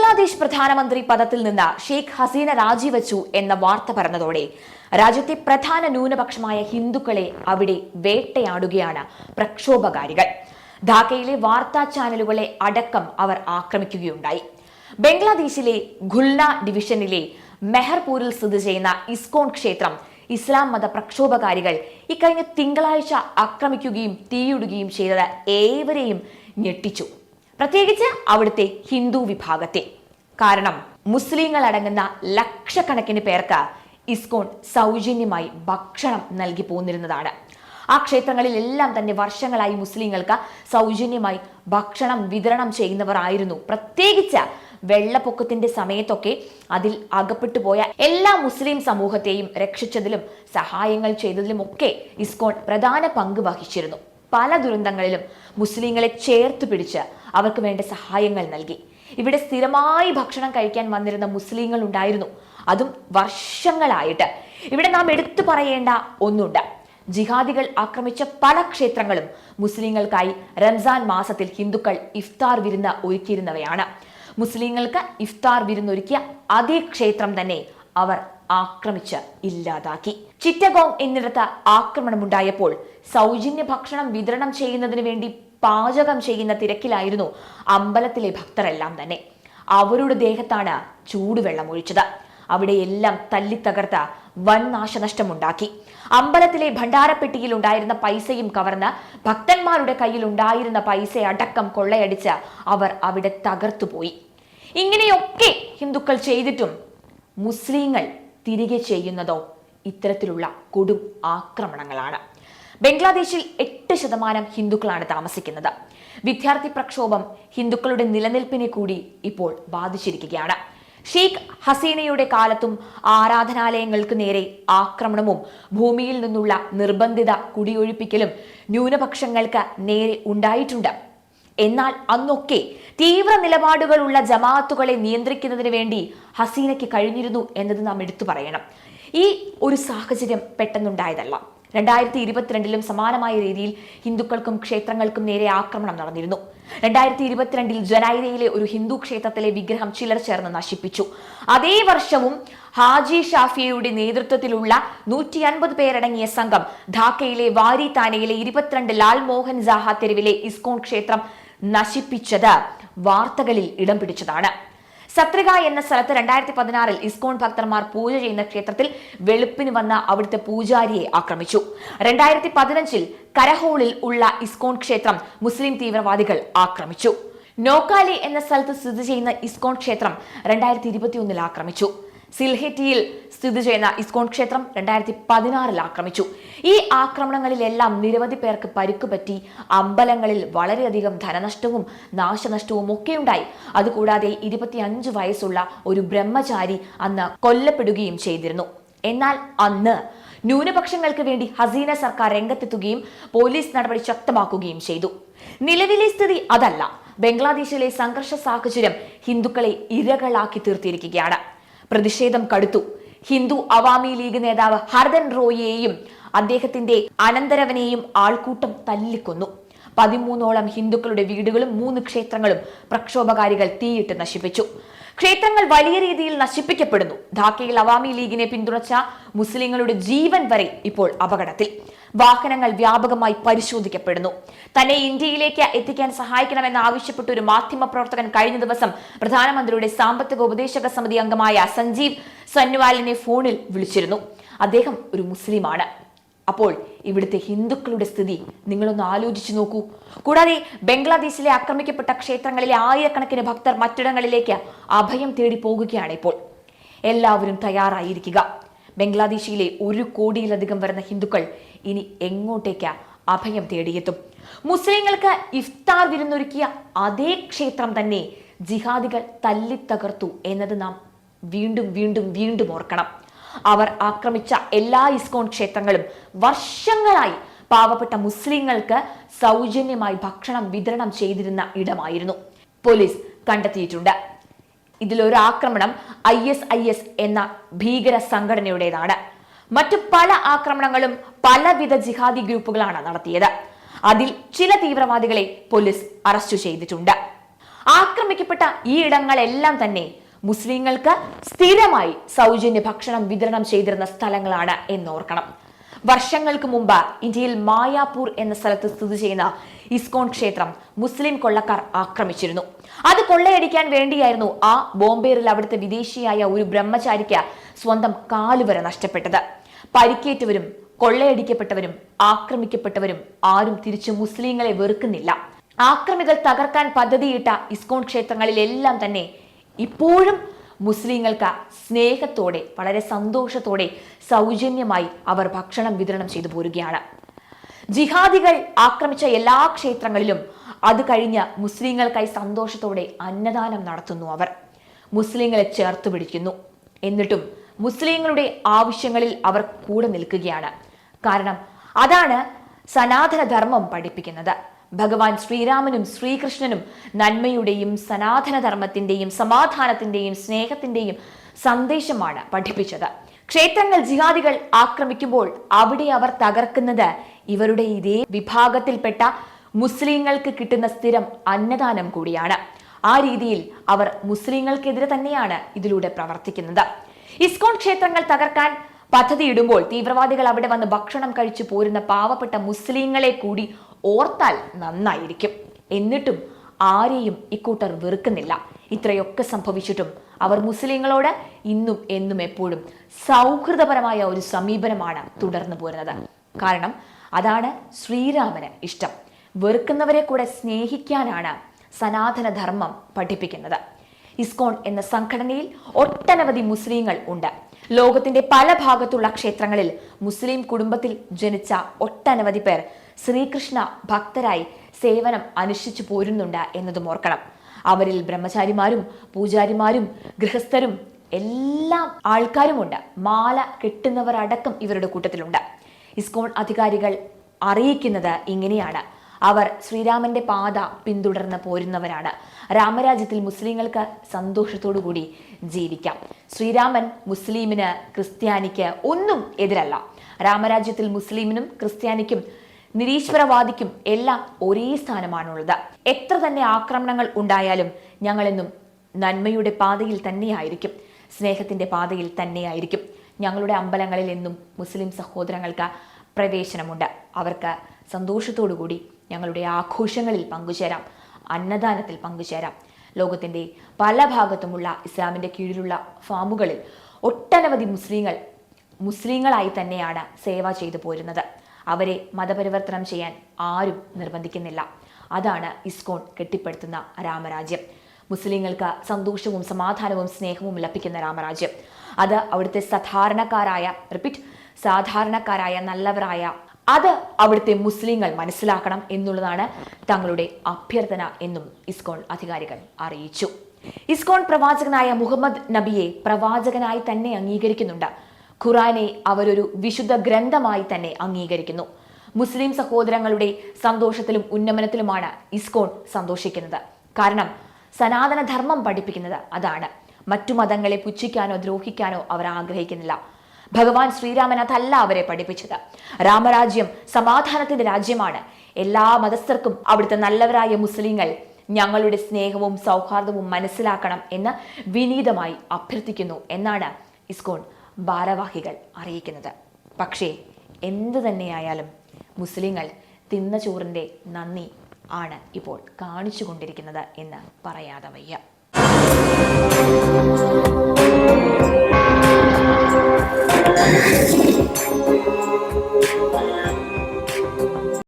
ബംഗ്ലാദേശ് പ്രധാനമന്ത്രി പദത്തിൽ നിന്ന് ഷെയ്ഖ് ഹസീന രാജിവെച്ചു എന്ന വാർത്ത പറഞ്ഞതോടെ രാജ്യത്തെ പ്രധാന ന്യൂനപക്ഷമായ ഹിന്ദുക്കളെ അവിടെ വേട്ടയാടുകയാണ് പ്രക്ഷോഭകാരികൾ. ധാക്കയിലെ വാർത്താ ചാനലുകളെ അടക്കം അവർ ആക്രമിക്കുകയുണ്ടായി. ബംഗ്ലാദേശിലെ ഖുൽന ഡിവിഷനിലെ മെഹർപൂരിൽ സ്ഥിതി ചെയ്യുന്ന ഇസ്കോൺ ക്ഷേത്രം ഇസ്ലാം മത പ്രക്ഷോഭകാരികൾ ഇക്കഴിഞ്ഞ തിങ്കളാഴ്ച ആക്രമിക്കുകയും തീയിടുകയും ചെയ്തത് ഏവരെയും ഞെട്ടിച്ചു, പ്രത്യേകിച്ച് അവിടുത്തെ ഹിന്ദു വിഭാഗത്തെ. കാരണം മുസ്ലിങ്ങൾ അടങ്ങുന്ന ലക്ഷക്കണക്കിന് പേർക്ക് ഇസ്കോൺ സൗജന്യമായി ഭക്ഷണം നൽകി പോന്നിരുന്നതാണ്. ആ ക്ഷേത്രങ്ങളിലെല്ലാം തന്നെ വർഷങ്ങളായി മുസ്ലിങ്ങൾക്ക് സൗജന്യമായി ഭക്ഷണം വിതരണം ചെയ്യുന്നവർ ആയിരുന്നു. പ്രത്യേകിച്ച് വെള്ളപ്പൊക്കത്തിന്റെ സമയത്തൊക്കെ അതിൽ അകപ്പെട്ടു പോയ എല്ലാ മുസ്ലിം സമൂഹത്തെയും രക്ഷിച്ചതിലും സഹായങ്ങൾ ചെയ്തതിലും ഒക്കെ ഇസ്കോൺ പ്രധാന പങ്ക് വഹിച്ചിരുന്നു. പല ദുരന്തങ്ങളിലും മുസ്ലിങ്ങളെ ചേർത്ത് പിടിച്ച് അവർക്ക് വേണ്ട സഹായങ്ങൾ നൽകി. ഇവിടെ സ്ഥിരമായി ഭക്ഷണം കഴിക്കാൻ വന്നിരുന്ന മുസ്ലിങ്ങൾ ഉണ്ടായിരുന്നു, അതും വർഷങ്ങളായിട്ട്. ഇവിടെ നാം എടുത്തു പറയേണ്ട ഒന്നുണ്ട്. ജിഹാദികൾ ആക്രമിച്ച പല ക്ഷേത്രങ്ങളും മുസ്ലിങ്ങൾക്കായി റംസാൻ മാസത്തിൽ ഹിന്ദുക്കൾ ഇഫ്താർ വിരുന്ന് ഒരുക്കിയിരുന്നവയാണ്. മുസ്ലിങ്ങൾക്ക് ഇഫ്താർ വിരുന്നൊരുക്കിയ അതേ ക്ഷേത്രം തന്നെ അവർ ആക്രമിച്ച് ഇല്ലാതാക്കി. ചിറ്റഗോങ് എന്നിടത്ത് ആക്രമണമുണ്ടായപ്പോൾ സൗജന്യ ഭക്ഷണം വിതരണം ചെയ്യുന്നതിന് വേണ്ടി പാചകം ചെയ്യുന്ന തിരക്കിലായിരുന്നു അമ്പലത്തിലെ ഭക്തരെല്ലാം തന്നെ. അവരുടെ ദേഹത്താണ് ചൂടുവെള്ളം ഒഴിച്ചത്. അവിടെയെല്ലാം തല്ലിത്തകർത്ത വൻ നാശനഷ്ടമുണ്ടാക്കി. അമ്പലത്തിലെ ഭണ്ഡാരപ്പെട്ടിയിൽ ഉണ്ടായിരുന്ന പൈസയും കവർന്ന് ഭക്തന്മാരുടെ കയ്യിൽ ഉണ്ടായിരുന്ന പൈസ അടക്കം കൊള്ളയടിച്ച് അവർ അവിടെ തകർത്തുപോയി. ഇങ്ങനെയൊക്കെ ഹിന്ദുക്കൾ ചെയ്തിട്ടും മുസ്ലിങ്ങൾ തിരികെ ചെയ്യുന്നതോ ഇത്തരത്തിലുള്ള കൊടും ആക്രമണങ്ങളാണ്. ബംഗ്ലാദേശിൽ 8% ഹിന്ദുക്കളാണ് താമസിക്കുന്നത്. വിദ്യാർത്ഥി പ്രക്ഷോഭം ഹിന്ദുക്കളുടെ നിലനിൽപ്പിനെ കൂടി ഇപ്പോൾ ബാധിച്ചിരിക്കുകയാണ്. ഷെയ്ഖ് ഹസീനയുടെ കാലത്തും ആരാധനാലയങ്ങൾക്ക് നേരെ ആക്രമണവും ഭൂമിയിൽ നിന്നുള്ള നിർബന്ധിത കുടിയൊഴിപ്പിക്കലും ന്യൂനപക്ഷങ്ങൾക്ക് നേരെ ഉണ്ടായിട്ടുണ്ട്. എന്നാൽ അന്നൊക്കെ തീവ്ര നിലപാടുകളുള്ള ജമാഅത്തുകളെ നിയന്ത്രിക്കുന്നതിന് വേണ്ടി ഹസീനയ്ക്ക് കഴിഞ്ഞിരുന്നു എന്നത് നാം എടുത്തു പറയണം. ഈ ഒരു സാഹചര്യം പെട്ടെന്നുണ്ടായതല്ല. 2022 സമാനമായ രീതിയിൽ ഹിന്ദുക്കൾക്കും ക്ഷേത്രങ്ങൾക്കും നേരെ ആക്രമണം നടന്നിരുന്നു. 2022 ജനൈരയിലെ ഒരു ഹിന്ദു ക്ഷേത്രത്തിലെ വിഗ്രഹം ചിലർ ചേർന്ന് നശിപ്പിച്ചു. അതേ വർഷവും ഹാജി ഷാഫിയയുടെ നേതൃത്വത്തിലുള്ള 150 പേരടങ്ങിയ സംഘം ധാക്കയിലെ വാരി താനയിലെ 22 ലാൽ മോഹൻ സാഹ തെരുവിലെ ഇസ്കോൺ ക്ഷേത്രം നശിപ്പിച്ചത് വാർത്തകളിൽ ഇടം പിടിച്ചതാണ്. സത്രിക എന്ന സ്ഥലത്ത് 2016 ഇസ്കോൺ ഭക്തന്മാർ പൂജ ചെയ്യുന്ന ക്ഷേത്രത്തിൽ വെളുപ്പിന് വന്ന അവിടുത്തെ പൂജാരിയെ ആക്രമിച്ചു. 2015 കരഹോളിൽ ഉള്ള ഇസ്കോൺ ക്ഷേത്രം മുസ്ലിം തീവ്രവാദികൾ ആക്രമിച്ചു. നോക്കാലി എന്ന സ്ഥലത്ത് സ്ഥിതി ചെയ്യുന്ന ഇസ്കോൺ ക്ഷേത്രം 2021 ആക്രമിച്ചു. സിൽഹെറ്റിയിൽ സ്ഥിതി ചെയ്യുന്ന ഇസ്കോൺ ക്ഷേത്രം 2016 ആക്രമിച്ചു. ഈ ആക്രമണങ്ങളിലെല്ലാം നിരവധി പേർക്ക് പരിക്കുപറ്റി. അമ്പലങ്ങളിൽ വളരെയധികം ധനനഷ്ടവും നാശനഷ്ടവും ഒക്കെ ഉണ്ടായി. അതുകൂടാതെ 25 വയസ്സുള്ള ഒരു ബ്രഹ്മചാരി അന്ന് കൊല്ലപ്പെടുകയും ചെയ്തിരുന്നു. എന്നാൽ അന്ന് ന്യൂനപക്ഷങ്ങൾക്ക് വേണ്ടി ഹസീന സർക്കാർ രംഗത്തെത്തുകയും പോലീസ് നടപടി ശക്തമാക്കുകയും ചെയ്തു. നിലവിലെ സ്ഥിതി അതല്ല. ബംഗ്ലാദേശിലെ സംഘർഷ സാഹചര്യം ഹിന്ദുക്കളെ ഇരകളാക്കി തീർത്തിരിക്കുകയാണ്. പ്രതിഷേധം കടുത്തു. ഹിന്ദു അവാമി ലീഗ് നേതാവ് ഹർദൻ റോയിയെയും അദ്ദേഹത്തിന്റെ അനന്തരവനെയും ആൾക്കൂട്ടം തല്ലിക്കൊന്നു. 13ഓളം ഹിന്ദുക്കളുടെ വീടുകളും 3 ക്ഷേത്രങ്ങളും പ്രക്ഷോഭകാരികൾ തീയിട്ട് നശിപ്പിച്ചു. ക്ഷേത്രങ്ങൾ വലിയ രീതിയിൽ നശിപ്പിക്കപ്പെടുന്നു. ധാക്കയിൽ അവാമി ലീഗിനെ പിന്തുണച്ച മുസ്ലിങ്ങളുടെ ജീവൻ വരെ ഇപ്പോൾ അപകടത്തിൽ. വാഹനങ്ങൾ വ്യാപകമായി പരിശോധിക്കപ്പെടുന്നു. തന്നെ ഇന്ത്യയിലേക്ക് എത്തിക്കാൻ സഹായിക്കണമെന്ന് ആവശ്യപ്പെട്ട ഒരു മാധ്യമ പ്രവർത്തകൻ കഴിഞ്ഞ ദിവസം പ്രധാനമന്ത്രിയുടെ സാമ്പത്തിക ഉപദേശക സമിതി അംഗമായ സഞ്ജീവ് സന്വാലിനെ ഫോണിൽ വിളിച്ചിരുന്നു. അദ്ദേഹം ഒരു മുസ്ലിമാണ്. അപ്പോൾ ഇവിടുത്തെ ഹിന്ദുക്കളുടെ സ്ഥിതി നിങ്ങളൊന്ന് ആലോചിച്ചു നോക്കൂ. കൂടാതെ ബംഗ്ലാദേശിലെ ആക്രമിക്കപ്പെട്ട ക്ഷേത്രങ്ങളിലെ ആയിരക്കണക്കിന് ഭക്തർ മറ്റിടങ്ങളിലേക്ക് അഭയം തേടി പോകുകയാണ് ഇപ്പോൾ. എല്ലാവരും തയ്യാറായിരിക്കുക. ബംഗ്ലാദേശിലെ 1 കോടിയിലധികം വരുന്ന ഹിന്ദുക്കൾ ഇനി എങ്ങോട്ടേക്ക് അഭയം തേടിയെത്തും? മുസ്ലിങ്ങൾക്ക് ഇഫ്താർ വിരുന്നൊരുക്കിയ അതേ ക്ഷേത്രം തന്നെ ജിഹാദികൾ തല്ലിത്തകർത്തു എന്നത് നാം വീണ്ടും വീണ്ടും വീണ്ടും ഓർക്കണം. അവർ ആക്രമിച്ച എല്ലാ ഇസ്കോൺ ക്ഷേത്രങ്ങളും വർഷങ്ങളായി പാവപ്പെട്ട മുസ്ലിങ്ങൾക്ക് സൗജന്യമായി ഭക്ഷണം വിതരണം ചെയ്തിരുന്ന ഇടമായിരുന്നു. പോലീസ് കണ്ടെത്തിയിട്ടുണ്ട്. ഇതിലൊരു ആക്രമണം ISIS എന്ന ഭീകര സംഘടനയുടേതാണ്. മറ്റു പല ആക്രമണങ്ങളും പലവിധ ജിഹാദി ഗ്രൂപ്പുകളാണ് നടത്തിയത്. അതിൽ ചില തീവ്രവാദികളെ പോലീസ് അറസ്റ്റ് ചെയ്തിട്ടുണ്ട്. ആക്രമിക്കപ്പെട്ട ഈ ഇടങ്ങളെല്ലാം തന്നെ മുസ്ലിങ്ങൾക്ക് സ്ഥിരമായി സൗജന്യ ഭക്ഷണം വിതരണം ചെയ്തിരുന്ന സ്ഥലങ്ങളാണ് എന്നോർക്കണം. വർഷങ്ങൾക്ക് മുമ്പ് ഇന്ത്യയിൽ മായാപൂർ എന്ന സ്ഥലത്ത് സ്ഥിതി ചെയ്യുന്ന ഇസ്കോൺ ക്ഷേത്രം മുസ്ലിം കൊള്ളക്കാർ ആക്രമിച്ചിരുന്നു. അത് കൊള്ളയടിക്കാൻ വേണ്ടിയായിരുന്നു ആ ബോംബേറിൽ അവിടുത്തെ വിദേശിയായ ഒരു ബ്രഹ്മചാരിക്ക് സ്വന്തം കാലുവരെ നഷ്ടപ്പെട്ടത്. പരിക്കേറ്റവരും കൊള്ളയടിക്കപ്പെട്ടവരും ആക്രമിക്കപ്പെട്ടവരും ആരും തിരിച്ചു മുസ്ലിങ്ങളെ വെറുക്കുന്നില്ല. ആക്രമികൾ തകർക്കാൻ പദ്ധതിയിട്ട ഇസ്കോൺ ക്ഷേത്രങ്ങളിലെല്ലാം തന്നെ ഇപ്പോഴും മുസ്ലിങ്ങൾക്ക് സ്നേഹത്തോടെ വളരെ സന്തോഷത്തോടെ സൗജന്യമായി അവർ ഭക്ഷണം വിതരണം ചെയ്തു പോരുകയാണ്. ജിഹാദികൾ ആക്രമിച്ച എല്ലാ ക്ഷേത്രങ്ങളിലും അത് കഴിഞ്ഞ് മുസ്ലിങ്ങൾക്കായി സന്തോഷത്തോടെ അന്നദാനം നടത്തുന്നു. അവർ മുസ്ലിങ്ങളെ ചേർത്ത് പിടിക്കുന്നു. എന്നിട്ടും മുസ്ലിങ്ങളുടെ ആവശ്യങ്ങളിൽ അവർ കൂടെ നിൽക്കുകയാണ്. കാരണം അതാണ് സനാതന ധർമ്മം പഠിപ്പിക്കുന്നത്. ഭഗവാൻ ശ്രീരാമനും ശ്രീകൃഷ്ണനും നന്മയുടെയും സനാതന ധർമ്മത്തിന്റെയും സമാധാനത്തിന്റെയും സ്നേഹത്തിന്റെയും സന്ദേശമാണ് പഠിപ്പിച്ചത്. ക്ഷേത്രങ്ങൾ ജിഹാദികൾ ആക്രമിക്കുമ്പോൾ അവിടെ അവർ തകർക്കുന്നത് ഇവരുടെ ഇതേ വിഭാഗത്തിൽപ്പെട്ട മുസ്ലിങ്ങൾക്ക് കിട്ടുന്ന സ്ഥിരം അന്നദാനം കൂടിയാണ്. ആ രീതിയിൽ അവർ മുസ്ലിങ്ങൾക്കെതിരെ തന്നെയാണ് ഇതിലൂടെ പ്രവർത്തിക്കുന്നത്. ഇസ്കോൺ ക്ഷേത്രങ്ങൾ തകർക്കാൻ പദ്ധതിയിടുമ്പോൾ തീവ്രവാദികൾ അവിടെ വന്ന് ഭക്ഷണം കഴിച്ചു പോരുന്ന പാവപ്പെട്ട മുസ്ലിങ്ങളെ കൂടി ഓർത്താൽ നന്നായിരിക്കും. എന്നിട്ടും ആരെയും ഇക്കൂട്ടർ വെറുക്കുന്നില്ല. ഇത്രയൊക്കെ സംഭവിച്ചിട്ടും അവർ മുസ്ലിങ്ങളോട് ഇന്നും എന്നും എപ്പോഴും സൗഹൃദപരമായ ഒരു സമീപനമാണ് തുടർന്നു പോരുന്നത്. കാരണം അതാണ് ശ്രീരാമന് ഇഷ്ടം. വെറുക്കുന്നവരെ കൂടെ സ്നേഹിക്കാനാണ് സനാതന ധർമ്മം പഠിപ്പിക്കുന്നത്. ഇസ്കോൺ എന്ന സംഘടനയിൽ ഒട്ടനവധി മുസ്ലിങ്ങൾ ഉണ്ട്. ലോകത്തിന്റെ പല ഭാഗത്തുള്ള ക്ഷേത്രങ്ങളിൽ മുസ്ലിം കുടുംബത്തിൽ ജനിച്ച ഒട്ടനവധി പേർ ശ്രീകൃഷ്ണ ഭക്തരായി സേവനം അനുഷ്ഠിച്ചു പോരുന്നുണ്ട് എന്നതും ഓർക്കണം. അവരിൽ ബ്രഹ്മചാരിമാരും പൂജാരിമാരും ഗൃഹസ്ഥരും എല്ലാ ആൾക്കാരുമുണ്ട്. മാല കെട്ടുന്നവരടക്കം ഇവരുടെ കൂട്ടത്തിലുണ്ട്. ഇസ്കോൺ അധികാരികൾ അറിയിക്കുന്നത് ഇങ്ങനെയാണ്: അവർ ശ്രീരാമന്റെ പാത പിന്തുടർന്ന് പോരുന്നവരാണ്. രാമരാജ്യത്തിൽ മുസ്ലിങ്ങൾക്ക് സന്തോഷത്തോടു കൂടി ജീവിക്കാം. ശ്രീരാമൻ മുസ്ലിമിന് ക്രിസ്ത്യാനിക്ക് ഒന്നും എതിരല്ല. രാമരാജ്യത്തിൽ മുസ്ലിമിനും ക്രിസ്ത്യാനിക്കും നിരീശ്വരവാദിക്കും എല്ലാം ഒരേ സ്ഥാനമാണുള്ളത്. എത്ര തന്നെ ആക്രമണങ്ങൾ ഉണ്ടായാലും ഞങ്ങളെന്നും നന്മയുടെ പാതയിൽ തന്നെയായിരിക്കും, സ്നേഹത്തിന്റെ പാതയിൽ തന്നെയായിരിക്കും. ഞങ്ങളുടെ അമ്പലങ്ങളിൽ എന്നും മുസ്ലിം സഹോദരങ്ങൾക്ക് പ്രവേശനമുണ്ട്. അവർക്ക് സന്തോഷത്തോടുകൂടി ഞങ്ങളുടെ ആഘോഷങ്ങളിൽ പങ്കുചേരാം, അന്നദാനത്തിൽ പങ്കുചേരാം. ലോകത്തിന്റെ പല ഭാഗത്തുമുള്ള ഇസ്ലാമിന്റെ കീഴിലുള്ള ഫാമുകളിൽ ഒട്ടനവധി മുസ്ലിങ്ങളായി തന്നെയാണ് സേവ ചെയ്തു പോരുന്നത്. അവരെ മതപരിവർത്തനം ചെയ്യാൻ ആരും നിർബന്ധിക്കുന്നില്ല. അതാണ് ഇസ്കോൺ കെട്ടിപ്പടുത്തുന്ന രാമരാജ്യം. മുസ്ലിങ്ങൾക്ക് സന്തോഷവും സമാധാനവും സ്നേഹവും ലഭിക്കുന്ന രാമരാജ്യം. അത് അവിടുത്തെ സാധാരണക്കാരായ നല്ലവരായ അത് അവിടുത്തെ മുസ്ലിങ്ങൾ മനസ്സിലാക്കണം എന്നുള്ളതാണ് തങ്ങളുടെ അഭ്യർത്ഥന എന്നും ഇസ്കോൺ അധികാരികൾ അറിയിച്ചു. ഇസ്കോൺ പ്രവാചകനായ മുഹമ്മദ് നബിയെ പ്രവാചകനായി തന്നെ അംഗീകരിക്കുന്നുണ്ട്. ഖുറാനെ അവരൊരു വിശുദ്ധ ഗ്രന്ഥമായി തന്നെ അംഗീകരിക്കുന്നു. മുസ്ലിം സഹോദരങ്ങളുടെ സന്തോഷത്തിലും ഉന്നമനത്തിലുമാണ് ഇസ്കോൺ സന്തോഷിക്കുന്നത്. കാരണം സനാതന ധർമ്മം പഠിപ്പിക്കുന്നത് അതാണ്. മറ്റു മതങ്ങളെ പുച്ഛിക്കാനോ ദ്രോഹിക്കാനോ അവർ ആഗ്രഹിക്കുന്നില്ല. ഭഗവാൻ ശ്രീരാമൻ അതല്ല അവരെ പഠിപ്പിച്ചത്. രാമരാജ്യം സമാധാനത്തിന്റെ രാജ്യമാണ്. എല്ലാ മതസ്ഥർക്കും അവിടുത്തെ നല്ലവരായ മുസ്ലിങ്ങൾ ഞങ്ങളുടെ സ്നേഹവും സൗഹാർദ്ദവും മനസ്സിലാക്കണം എന്ന് വിനീതമായി അഭ്യർത്ഥിക്കുന്നു എന്നാണ് ഇസ്കോൺ ഭാരവാഹികൾ അറിയിക്കുന്നത്. പക്ഷേ എന്തു തന്നെയായാലും മുസ്ലിങ്ങൾ തിന്ന ചോറിന്റെ നന്ദി ആണ് ഇപ്പോൾ കാണിച്ചു കൊണ്ടിരിക്കുന്നത് എന്ന് പറയാതെ വയ്യ.